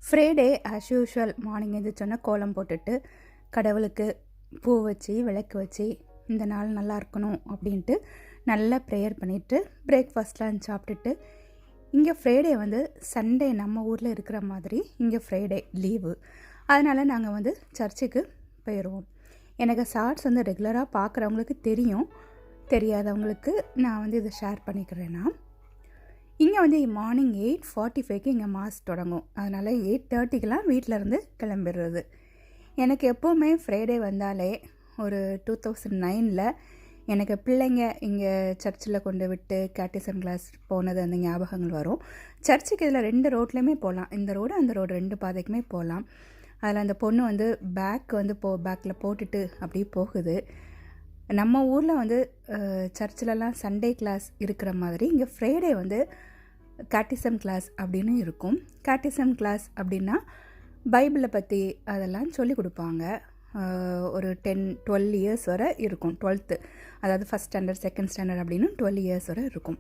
Friday as usual morning எழுந்திரிச்சோன்னா கோலம் போட்டுட்டு கடவுளுக்கு பூ வச்சு விளக்கு வச்சு இந்த நாள் நல்லா இருக்கணும் அப்படின்ட்டு நல்லா ப்ரேயர் பண்ணிவிட்டு பிரேக்ஃபாஸ்ட்லாம் சாப்பிட்டுட்டு இங்கே ஃப்ரைடே வந்து சண்டே நம்ம ஊரில் இருக்கிற மாதிரி இங்கே ஃப்ரைடே லீவு. அதனால் நாங்கள் வந்து சர்ச்சுக்கு போயிடுவோம். எனக்கு ஷார்ட்ஸ் வந்து ரெகுலராக பார்க்குறவங்களுக்கு தெரியும், தெரியாதவங்களுக்கு நான் வந்து இதை ஷேர் பண்ணிக்கிறேன்னா, இங்கே வந்து மார்னிங் 8:45க்கு இங்கே மாஸ் தொடங்கும். அதனால் 8:30க்கெலாம் வீட்டிலருந்து கிளம்பிடுறது. எனக்கு எப்போவுமே ஃப்ரைடே வந்தாலே ஒரு 2009ல் எனக்கு பிள்ளைங்க இங்கே சர்ச்சில் கொண்டு விட்டு கேட்டிசம் கிளாஸ் போனது அந்த ஞாபகங்கள் வரும். சர்ச்சுக்கு இதில் 2 ரோட்லேயுமே போகலாம், இந்த ரோடு அந்த ரோடு 2 பாதைக்குமே போகலாம். அதில் அந்த பொண்ணு வந்து பேக்கில் போட்டுட்டு அப்படியே போகுது. நம்ம ஊரில் வந்து சர்ச்சிலலாம் சண்டே கிளாஸ் இருக்கிற மாதிரி இங்கே ஃப்ரைடே வந்து கேட்டிசம் கிளாஸ் அப்படின்னு இருக்கும். கேட்டிசம் கிளாஸ் அப்படின்னா பைபிளை பற்றி அதெல்லாம் சொல்லி கொடுப்பாங்க. ஒரு 10-12 இயர்ஸ் வரை இருக்கும். 12th, அதாவது ஃபஸ்ட் ஸ்டாண்டர்ட் செகண்ட் ஸ்டாண்டர்ட் அப்படின்னு 12 இயர்ஸ் வரை இருக்கும்.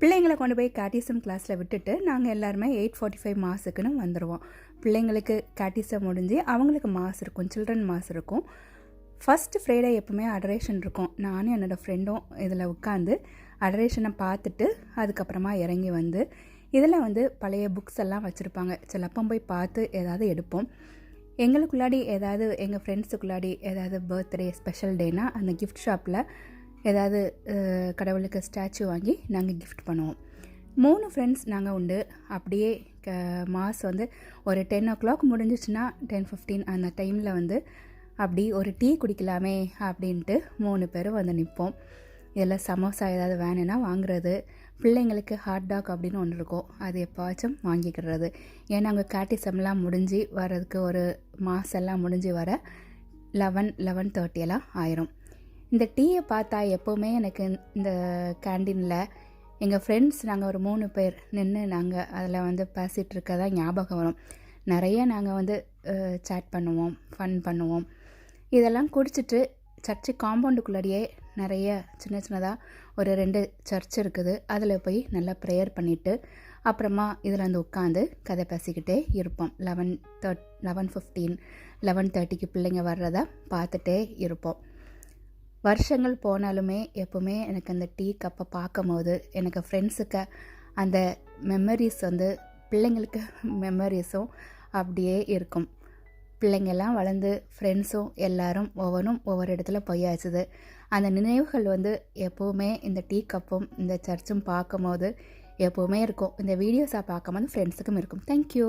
பிள்ளைங்களை கொண்டு போய் கேட்டிசம் கிளாஸில் விட்டுட்டு நாங்கள் எல்லாருமே 8:45 மாஸுக்குன்னு வந்துடுவோம். பிள்ளைங்களுக்கு கேட்டிசம் முடிஞ்சு அவங்களுக்கு மாஸ் இருக்கும், சில்ட்ரன் மாஸ் இருக்கும். ஃபஸ்ட்டு ஃப்ரைடே எப்போவுமே அடரேஷன் இருக்கும். நானும் என்னோடய ஃப்ரெண்டும் இதில் உட்காந்து அடரேஷனை பார்த்துட்டு அதுக்கப்புறமா இறங்கி வந்து இதில் வந்து பழைய புக்ஸ் எல்லாம் வச்சுருப்பாங்க. சிலப்போ போய் பார்த்து ஏதாவது எடுப்போம். எங்களுக்குள்ளாடி ஏதாவது எங்கள் ஃப்ரெண்ட்ஸுக்குள்ளாடி ஏதாவது பர்த்டே ஸ்பெஷல் டேனால் அந்த கிஃப்ட் ஷாப்பில் ஏதாவது கடவுளுக்கு ஸ்டாச்சு வாங்கி நாங்கள் கிஃப்ட் பண்ணுவோம். 3 ஃப்ரெண்ட்ஸ் நாங்கள் உண்டு. அப்படியே மாஸ் வந்து ஒரு 10 o'clock முடிஞ்சிச்சுன்னா 10:15 அந்த டைமில் வந்து அப்படி ஒரு டீ குடிக்கலாமே அப்படின்ட்டு 3 பேரும் வந்து நிற்போம். இதில் சமோசா ஏதாவது வேணும்னா வாங்குறது, பிள்ளைங்களுக்கு ஹாட் டாக் அப்படின்னு ஒன்று இருக்கும், அது எப்போவாச்சும் வாங்கிக்கிறது. ஏன்னா அங்கே கேட்டிசம்லாம் முடிஞ்சு வர்றதுக்கு ஒரு மாதெல்லாம் முடிஞ்சு வர 11-11:30 எல்லாம் ஆயிரும். இந்த டீயை பார்த்தா எப்போவுமே எனக்கு இந்த கேண்டீனில் எங்கள் ஃப்ரெண்ட்ஸ் நாங்கள் ஒரு 3 பேர் நின்று நாங்கள் அதில் வந்து பேசிகிட்டு இருக்கதா ஞாபகம் வரும். நிறைய நாங்கள் வந்து சேட் பண்ணுவோம், ஃபன் பண்ணுவோம். இதெல்லாம் குடிச்சிட்டு சர்ச்சு காம்பவுண்டுக்குள்ளாடியே நிறைய சின்ன சின்னதாக ஒரு 2 சர்ச் இருக்குது. அதில் போய் நல்லா ப்ரேயர் பண்ணிவிட்டு அப்புறமா இதில் வந்து உட்காந்து கதை பேசிக்கிட்டே இருப்போம். 11:15 11:30க்கு பிள்ளைங்க வர்றத பார்த்துட்டே இருப்போம். வருஷங்கள் போனாலுமே எப்போவுமே எனக்கு அந்த டீ கப்பை பார்க்கும் போது எனக்கு ஃப்ரெண்ட்ஸுக்கு அந்த மெமரிஸ் வந்து பிள்ளைங்களுக்கு மெமரிஸும் அப்படியே இருக்கும். பிள்ளைங்கள்லாம் வளர்ந்து ஃப்ரெண்ட்ஸும் எல்லோரும் ஒவ்வொரு இடத்துல போயாச்சுது. அந்த நினைவுகள் வந்து எப்போவுமே இந்த டீ கப்பும் இந்த சர்ச்சும் பார்க்கும் போது எப்போவுமே இருக்கும். இந்த வீடியோஸாக பார்க்கும்போது ஃப்ரெண்ட்ஸுக்கும் இருக்கும். தேங்க்யூ.